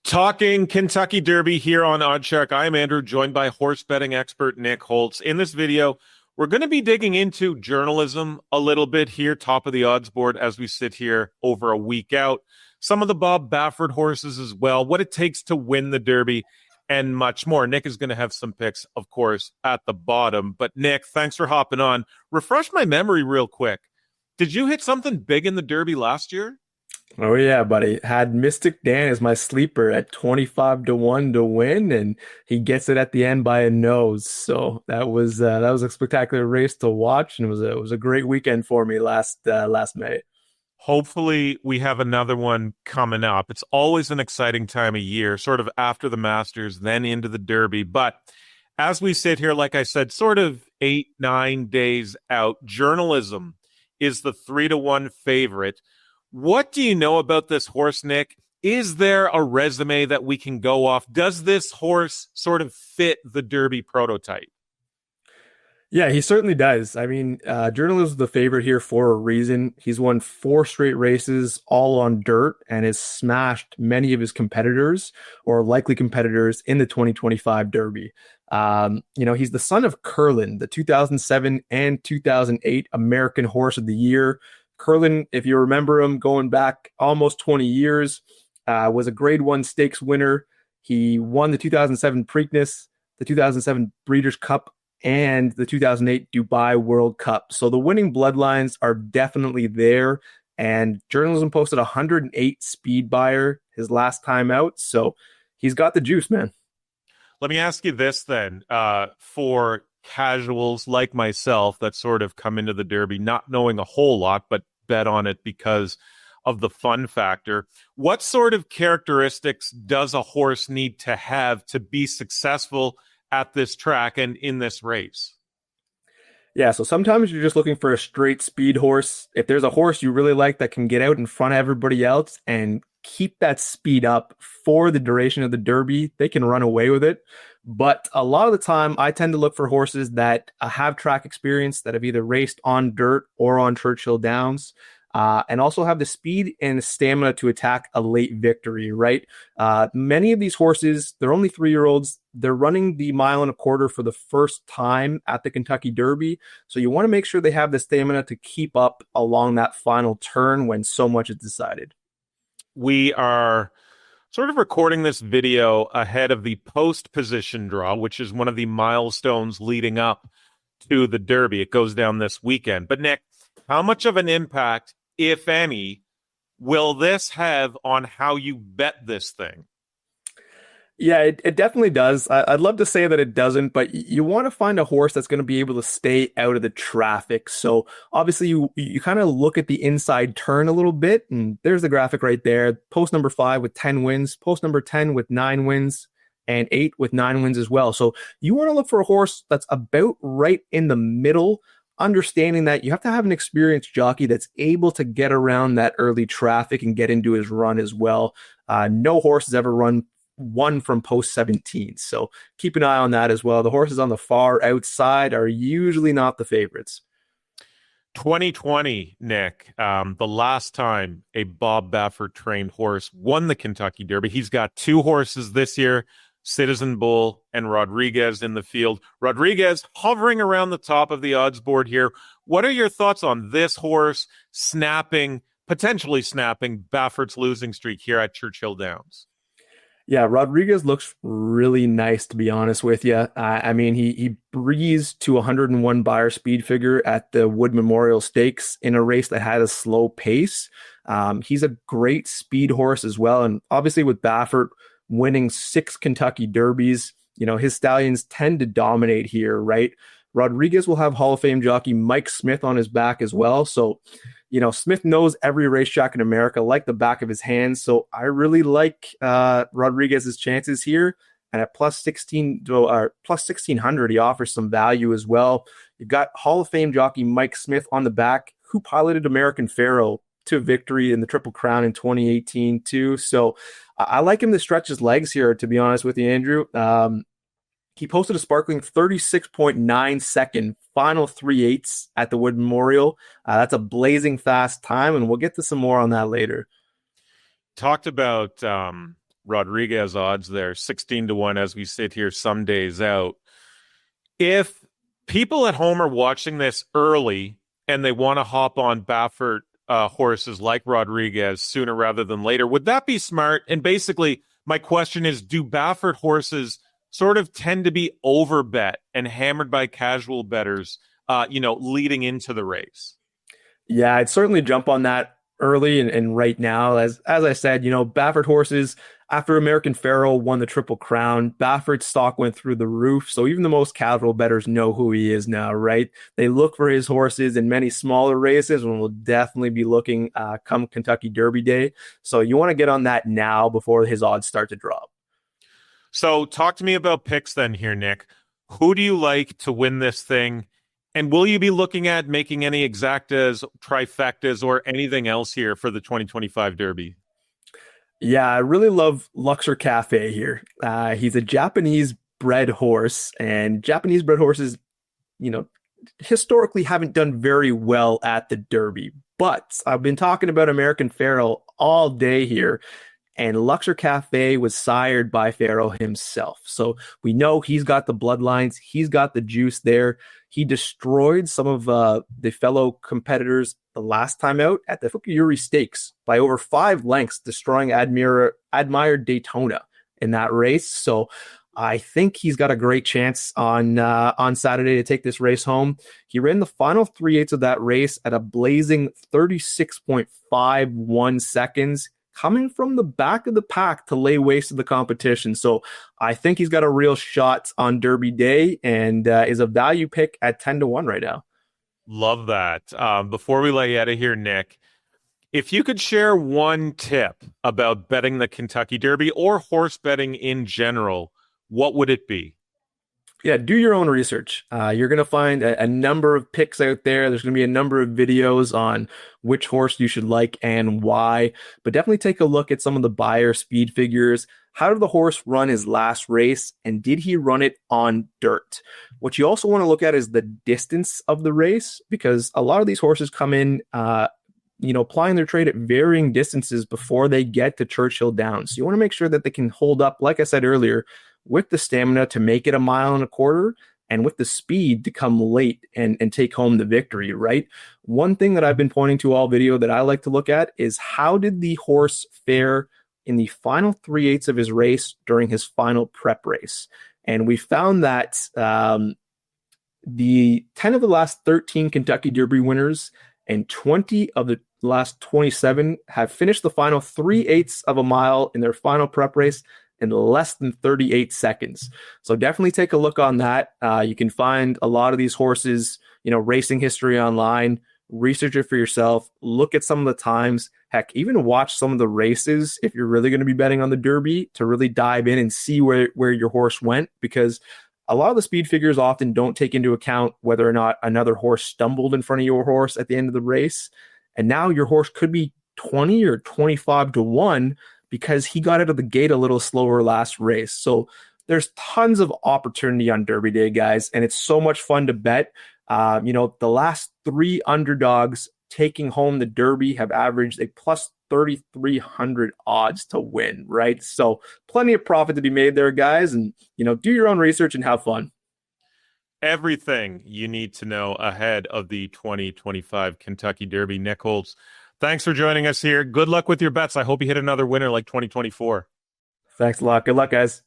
Talking Kentucky Derby here on Oddshark. I'm Andrew, joined by horse betting expert Nick Holtz. In this video, we're going to be digging into journalism a little bit here, top of the odds board as we sit here over a week out. Some of the Bob Baffert horses as well, what it takes to win the Derby, and much more. Nick is going to have some picks, of course, at the bottom. But Nick, thanks for hopping on. Refresh my memory real quick. Did you hit something big in the Derby last year? Oh yeah, buddy. Had Mystic Dan as my sleeper at 25 to 1 to win, and he gets it at the end by a nose. So that was a spectacular race to watch, and it was a great weekend for me last May. Hopefully, we have another one coming up. It's always an exciting time of year, sort of after the Masters, then into the Derby. But as we sit here, like I said, sort of 8, 9 days out, journalism is the 3-1 favorite. What do you know about this horse, Nick? Is there a resume that we can go off? Does this horse sort of fit the Derby prototype? Yeah, he certainly does. I mean, Journalism is the favorite here for a reason. He's won four straight races, all on dirt, and has smashed many of his competitors or likely competitors in the 2025 Derby. He's the son of Curlin, the 2007 and 2008 American Horse of the Year. Curlin, if you remember him going back almost 20 years, was a Grade 1 stakes winner. He won the 2007 Preakness, the 2007 Breeders' Cup, and the 2008 Dubai World Cup. So the winning bloodlines are definitely there. And Journalism posted 108 speed buyer his last time out. So he's got the juice, man. Let me ask you this then, for casuals like myself that sort of come into the Derby not knowing a whole lot, but bet on it because of the fun factor. What sort of characteristics does a horse need to have to be successful at this track and in this race? Yeah, so sometimes you're just looking for a straight speed horse. If there's a horse you really like that can get out in front of everybody else and keep that speed up for the duration of the Derby, they can run away with it. But a lot of the time, I tend to look for horses that have track experience, that have either raced on dirt or on Churchill Downs, and also have the speed and stamina to attack a late victory, right? Many of these horses, they're only 3-year-olds. They're running the 1.25 miles for the first time at the Kentucky Derby. So you want to make sure they have the stamina to keep up along that final turn when so much is decided. We are sort of recording this video ahead of the post position draw, which is one of the milestones leading up to the Derby. It goes down this weekend. But Nick, how much of an impact, if any, will this have on how you bet this thing? Yeah, it definitely does. I'd love to say that it doesn't, but you want to find a horse that's going to be able to stay out of the traffic. So obviously you kind of look at the inside turn a little bit, and there's the graphic right there. Post number 5 with 10 wins, post number 10 with 9 wins, and 8 with 9 wins as well. So you want to look for a horse that's about right in the middle, understanding that you have to have an experienced jockey that's able to get around that early traffic and get into his run as well. No horse has ever run one from post 17. So keep an eye on that as well. The horses on the far outside are usually not the favorites. 2020, Nick, the last time a Bob Baffert trained horse won the Kentucky Derby. He's got 2 horses this year, Citizen Bull and Rodriguez in the field. Rodriguez hovering around the top of the odds board here. What are your thoughts on this horse potentially snapping Baffert's losing streak here at Churchill Downs? Yeah, Rodriguez looks really nice, to be honest with you. I mean, he breezed to 101 buyer speed figure at the Wood Memorial Stakes in a race that had a slow pace. He's a great speed horse as well. And obviously with Baffert winning 6 Kentucky Derbies, his stallions tend to dominate here, right? Rodriguez will have Hall of Fame jockey Mike Smith on his back as well. So, Smith knows every racetrack in America like the back of his hand. So I really like Rodriguez's chances here. And at plus 1600, he offers some value as well. You've got Hall of Fame jockey Mike Smith on the back, who piloted American Pharoah to victory in the Triple Crown in 2018 too. So I like him to stretch his legs here, to be honest with you, Andrew. He posted a sparkling 36.9 second final 3/8 at the Wood Memorial. That's a blazing fast time, and we'll get to some more on that later. Talked about Rodriguez odds there, 16-1 as we sit here some days out. If people at home are watching this early and they want to hop on Baffert horses like Rodriguez sooner rather than later, would that be smart? And basically, my question is, do Baffert horses sort of tend to be overbet and hammered by casual bettors, leading into the race? Yeah, I'd certainly jump on that early and right now. As I said, Baffert horses, after American Pharoah won the Triple Crown, Baffert's stock went through the roof. So even the most casual bettors know who he is now, right? They look for his horses in many smaller races and will definitely be looking come Kentucky Derby Day. So you want to get on that now before his odds start to drop. So talk to me about picks then here, Nick. Who do you like to win this thing? And will you be looking at making any exactas, trifectas, or anything else here for the 2025 Derby? Yeah, I really love Luxor Cafe here. He's a Japanese bred horse, and Japanese bred horses, you know, historically haven't done very well at the Derby. But I've been talking about American Pharoah all day here, and Luxor Cafe was sired by Pharoah himself. So we know he's got the bloodlines, he's got the juice there. He destroyed some of the fellow competitors the last time out at the Fukuyuri Stakes by over 5 lengths, destroying Admired Daytona in that race. So I think he's got a great chance on Saturday to take this race home. He ran the final 3/8 of that race at a blazing 36.51 seconds, coming from the back of the pack to lay waste to the competition. So I think he's got a real shot on Derby Day and is a value pick at 10-1 right now. Love that. Before we let you out of here, Nick, if you could share one tip about betting the Kentucky Derby or horse betting in general, what would it be? Yeah, do your own research. You're going to find a number of picks out there. There's going to be a number of videos on which horse you should like and why. But definitely take a look at some of the buyer speed figures. How did the horse run his last race? And did he run it on dirt? What you also want to look at is the distance of the race, because a lot of these horses come in applying their trade at varying distances before they get to Churchill Downs. So you want to make sure that they can hold up, like I said earlier, with the stamina to make it 1.25 miles and with the speed to come late and take home the victory, right? One thing that I've been pointing to all video that I like to look at is how did the horse fare in the final 3/8 of his race during his final prep race? And we found that the 10 of the last 13 Kentucky Derby winners and 20 of the last 27 have finished the final 3/8 of a mile in their final prep race in less than 38 seconds. So definitely take a look on that. You can find a lot of these horses, racing history online, research it for yourself, look at some of the times, heck, even watch some of the races if you're really going to be betting on the Derby to really dive in and see where your horse went, because a lot of the speed figures often don't take into account whether or not another horse stumbled in front of your horse at the end of the race. And now your horse could be 20 or 25-1 because he got out of the gate a little slower last race. So there's tons of opportunity on Derby Day, guys, and it's so much fun to bet. The last 3 underdogs taking home the Derby have averaged a plus 3,300 odds to win, right? So plenty of profit to be made there, guys, and do your own research and have fun. Everything you need to know ahead of the 2025 Kentucky Derby. Nick Holtz, thanks for joining us here. Good luck with your bets. I hope you hit another winner like 2024. Thanks a lot. Good luck, guys.